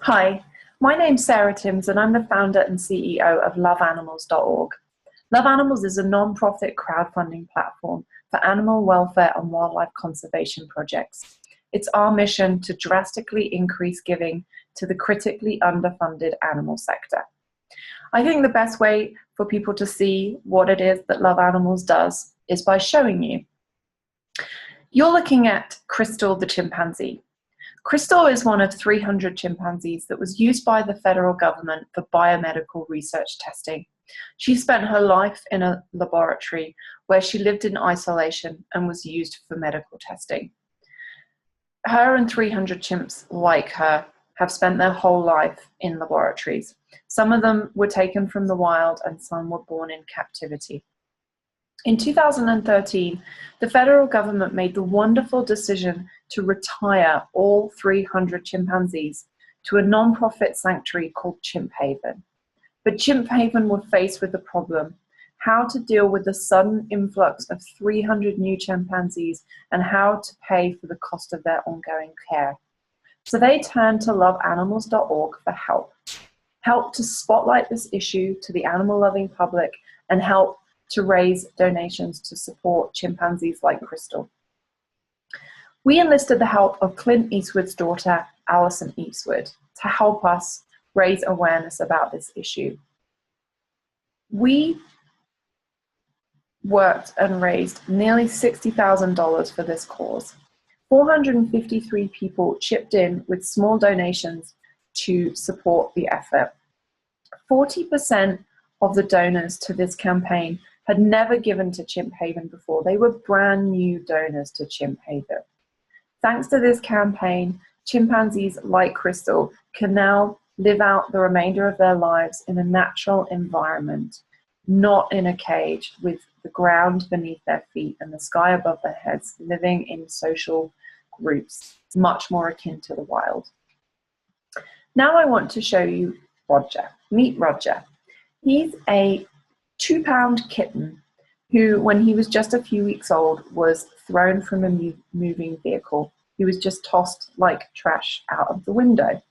Hi, my name's Sarah Timms and I'm the founder and CEO of LoveAnimals.org. Love Animals is a non-profit crowdfunding platform for animal welfare and wildlife conservation projects. It's our mission to drastically increase giving to the critically underfunded animal sector. I think the best way for people to see what it is that Love Animals does is by showing you. You're looking at Crystal the chimpanzee. Crystal is one of 300 chimpanzees that was used by the federal government for biomedical research testing. She spent her life in a laboratory where she lived in isolation and was used for medical testing. Her and 300 chimps like her have spent their whole life in laboratories. Some of them were taken from the wild and some were born in captivity. In 2013, the federal government made the wonderful decision to retire all 300 chimpanzees to a non-profit sanctuary called Chimp Haven. But Chimp Haven were faced with the problem, how to deal with the sudden influx of 300 new chimpanzees and how to pay for the cost of their ongoing care. So they turned to LoveAnimals.org for help to spotlight this issue to the animal-loving public and help to raise donations to support chimpanzees like Crystal. We enlisted the help of Clint Eastwood's daughter, Alison Eastwood, to help us raise awareness about this issue. We worked and raised nearly $60,000 for this cause. 453 people chipped in with small donations to support the effort. 40% of the donors to this campaign had never given to Chimp Haven before. They were brand new donors to Chimp Haven. Thanks to this campaign, chimpanzees like Crystal can now live out the remainder of their lives in a natural environment, not in a cage with the ground beneath their feet and the sky above their heads, living in social groups, much more akin to the wild. Now I want to show you Roger. Meet Roger. He's a 2-pound kitten who, when he was just a few weeks old, was thrown from a moving vehicle. He was just tossed like trash out of the window.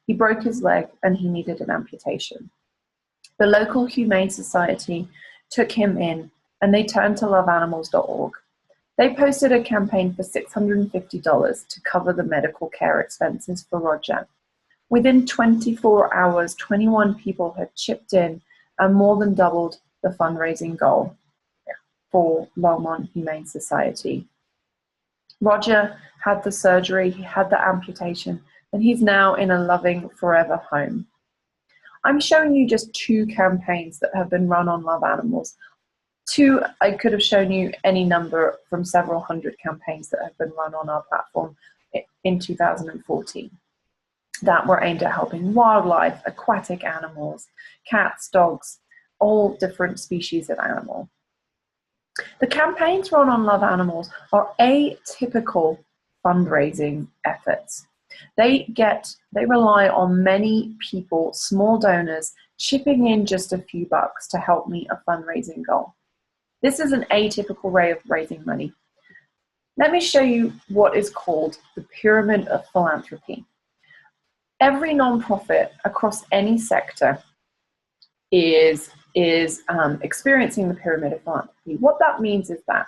He broke his leg and he needed an amputation. The local Humane Society took him in and they turned to LoveAnimals.org. They posted a campaign for $650 to cover the medical care expenses for Roger. Within 24 hours, 21 people had chipped in and more than doubled the fundraising goal for Longmont Humane Society. Roger had the surgery, he had the amputation, and he's now in a loving forever home. I'm showing you just 2 campaigns that have been run on Love Animals. I could have shown you any number from several hundred campaigns that have been run on our platform in 2014 that were aimed at helping wildlife, aquatic animals, cats, dogs, all different species of animal. The campaigns run on Love Animals are atypical fundraising efforts. They rely on many people, small donors, chipping in just a few bucks to help meet a fundraising goal. This is an atypical way of raising money. Let me show you what is called the pyramid of philanthropy. Every nonprofit across any sector is experiencing the pyramid of philanthropy. What that means is that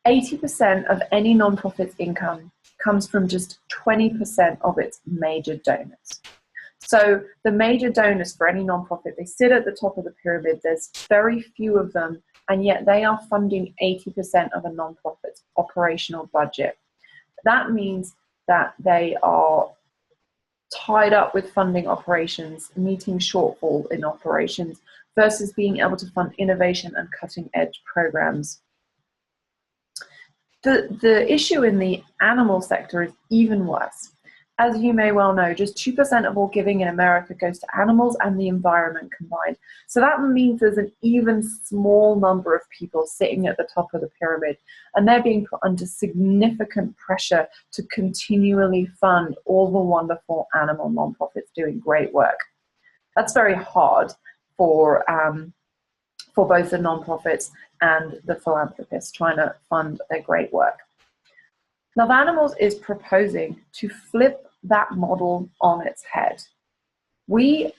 80% of any nonprofit's income comes from just 20% of its major donors. So the major donors for any nonprofit, they sit at the top of the pyramid. There's very few of them, and yet they are funding 80% of a nonprofit's operational budget. That means that they are tied up with funding operations, meeting shortfall in operations, versus being able to fund innovation and cutting-edge programs. The issue in the animal sector is even worse. As you may well know, just 2% of all giving in America goes to animals and the environment combined. So that means there's an even small number of people sitting at the top of the pyramid, and they're being put under significant pressure to continually fund all the wonderful animal nonprofits doing great work. That's very hard for both the nonprofits and the philanthropists trying to fund their great work. Love Animals is proposing to flip that model on its head. We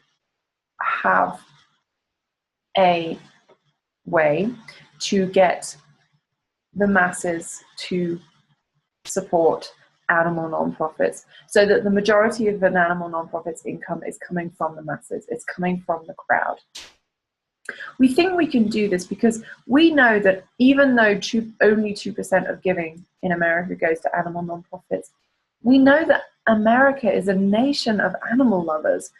have a way to get the masses to support animal nonprofits, so that the majority of an animal nonprofit's income is coming from the masses, it's coming from the crowd. We think we can do this because we know that even though only 2% of giving in America goes to animal nonprofits, we know that America is a nation of animal lovers.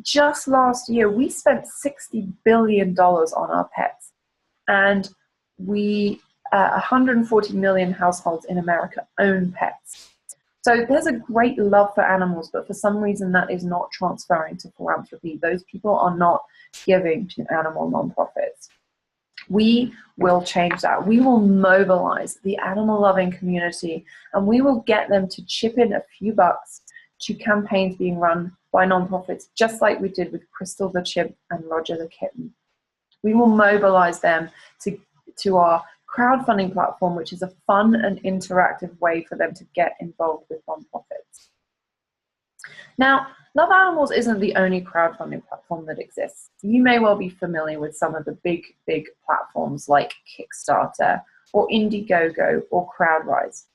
Just last year, we spent $60 billion on our pets, and 140 million households in America own pets. So there's a great love for animals, but for some reason that is not transferring to philanthropy. Those people are not giving to animal nonprofits. We will change that. We will mobilize the animal-loving community, and we will get them to chip in a few bucks to campaigns being run by nonprofits, just like we did with Crystal the chimp and Roger the kitten. We will mobilize them to our crowdfunding platform, which is a fun and interactive way for them to get involved with nonprofits. Now, Love Animals isn't the only crowdfunding platform that exists. You may well be familiar with some of the big platforms like Kickstarter or Indiegogo or CrowdRise.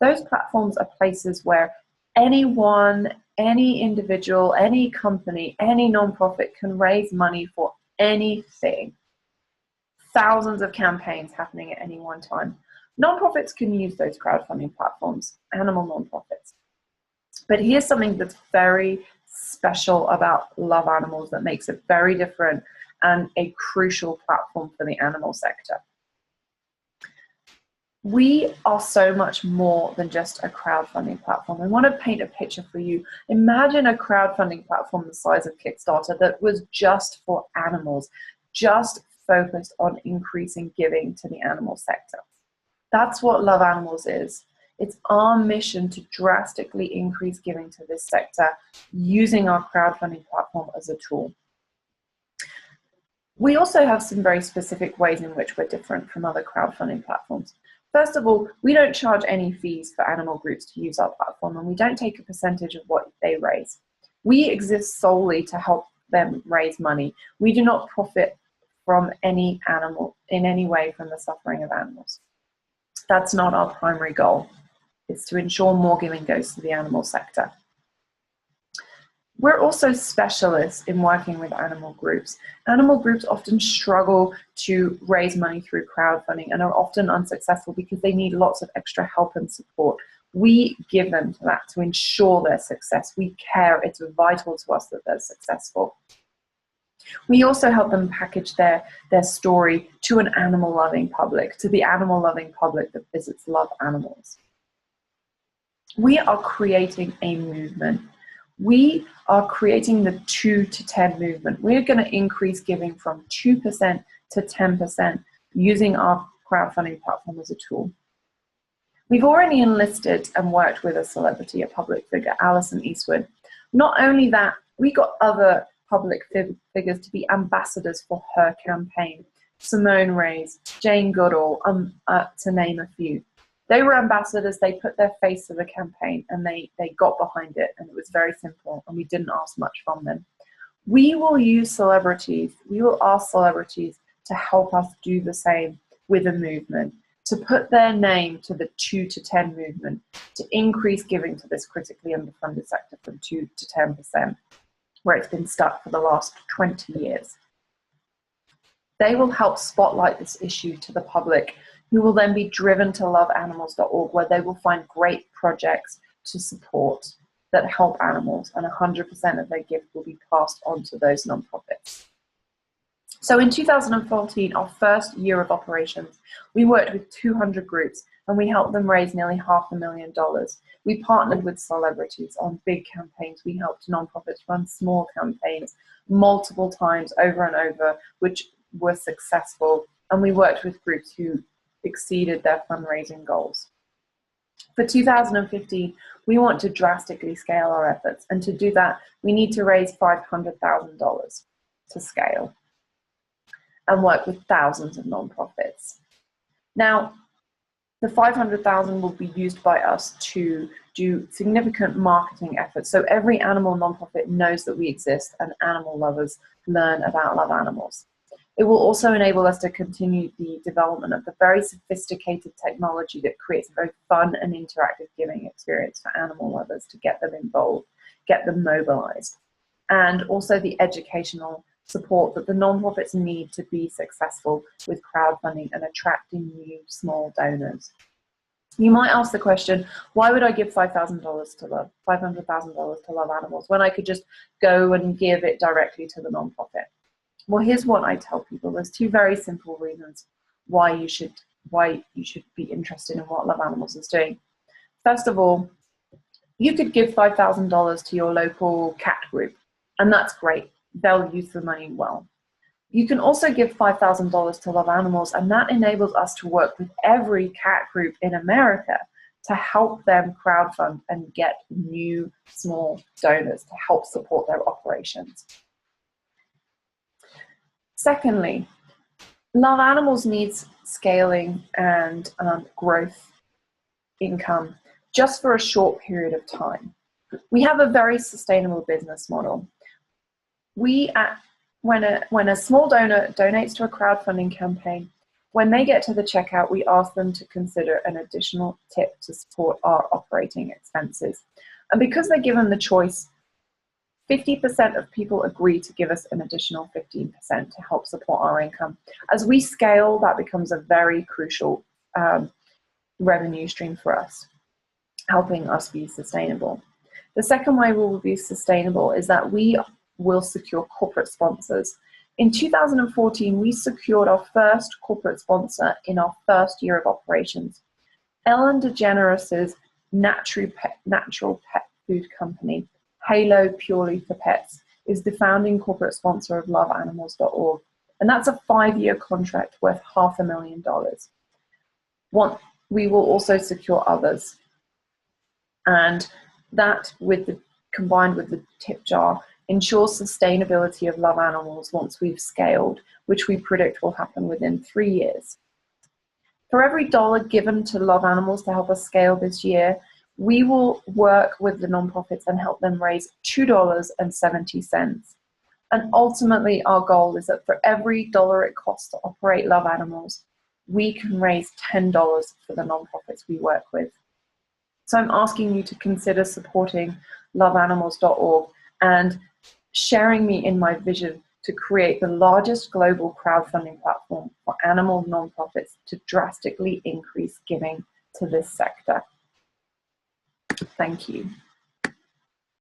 Those platforms are places where anyone, any individual, any company, any nonprofit can raise money for anything. Thousands of campaigns happening at any one time. Nonprofits can use those crowdfunding platforms, animal nonprofits. But here's something that's very special about Love Animals that makes it very different and a crucial platform for the animal sector. We are so much more than just a crowdfunding platform. I want to paint a picture for you. Imagine a crowdfunding platform the size of Kickstarter that was just for animals, just focused on increasing giving to the animal sector. That's what Love Animals is. It's our mission to drastically increase giving to this sector using our crowdfunding platform as a tool. We also have some very specific ways in which we're different from other crowdfunding platforms. First of all, we don't charge any fees for animal groups to use our platform, and we don't take a percentage of what they raise. We exist solely to help them raise money. We do not profit from any animal in any way from the suffering of animals. That's not our primary goal. It's to ensure more giving goes to the animal sector. We're also specialists in working with animal groups. Animal groups often struggle to raise money through crowdfunding and are often unsuccessful because they need lots of extra help and support. We give them to that to ensure their success. We care. It's vital to us that they're successful. We also help them package their story to an animal-loving public, to the animal-loving public that visits Love Animals. We are creating a movement. We are creating the 2 to 10 movement. We're going to increase giving from 2% to 10% using our crowdfunding platform as a tool. We've already enlisted and worked with a celebrity, a public figure, Alison Eastwood. Not only that, we got other public figures to be ambassadors for her campaign. Simone Reyes, Jane Goodall, to name a few. They were ambassadors, they put their face to the campaign, and they got behind it, and it was very simple, and we didn't ask much from them. We will use celebrities, we will ask celebrities to help us do the same with a movement, to put their name to the 2 to 10 movement, to increase giving to this critically underfunded sector from 2 to 10%, where it's been stuck for the last 20 years. They will help spotlight this issue to the public, who will then be driven to LoveAnimals.org, where they will find great projects to support that help animals, and 100% of their gift will be passed on to those nonprofits. So in 2014, our first year of operations, we worked with 200 groups, and we helped them raise nearly $500,000. We partnered with celebrities on big campaigns. We helped nonprofits run small campaigns multiple times over and over, which were successful. And we worked with groups who exceeded their fundraising goals. For 2015, we want to drastically scale our efforts. And to do that, we need to raise $500,000 to scale and work with thousands of nonprofits. Now, the $500,000 will be used by us to do significant marketing efforts so every animal nonprofit knows that we exist and animal lovers learn about Love Animals. It will also enable us to continue the development of the very sophisticated technology that creates a very fun and interactive giving experience for animal lovers to get them involved, get them mobilized, and also the educational support that the nonprofits need to be successful with crowdfunding and attracting new small donors. You might ask the question, why would I give $5,000 to Love, $500,000 to Love Animals when I could just go and give it directly to the nonprofit? Well, here's what I tell people. There's two very simple reasons why you should be interested in what Love Animals is doing. First of all, you could give $5,000 to your local cat group, and that's great. They'll use the money well. You can also give $5,000 to Love Animals, and that enables us to work with every cat group in America to help them crowdfund and get new small donors to help support their operations. Secondly, Love Animals needs scaling and growth income just for a short period of time. We have a very sustainable business model. When a small donor donates to a crowdfunding campaign, when they get to the checkout, we ask them to consider an additional tip to support our operating expenses. And because they're given the choice, 50% of people agree to give us an additional 15% to help support our income. As we scale, that becomes a very crucial revenue stream for us, helping us be sustainable. The second way we will be sustainable is that we will secure corporate sponsors. In 2014, we secured our first corporate sponsor in our first year of operations. Ellen DeGeneres' natural pet food company, Halo Purely for Pets, is the founding corporate sponsor of LoveAnimals.org, and that's a 5-year contract worth $500,000. We will also secure others, and that, combined with the tip jar, ensures sustainability of Love Animals once we've scaled, which we predict will happen within 3 years. For every dollar given to Love Animals to help us scale this year, we will work with the nonprofits and help them raise $2.70. And ultimately, our goal is that for every dollar it costs to operate Love Animals, we can raise $10 for the nonprofits we work with. So I'm asking you to consider supporting LoveAnimals.org and sharing me in my vision to create the largest global crowdfunding platform for animal nonprofits to drastically increase giving to this sector. Thank you.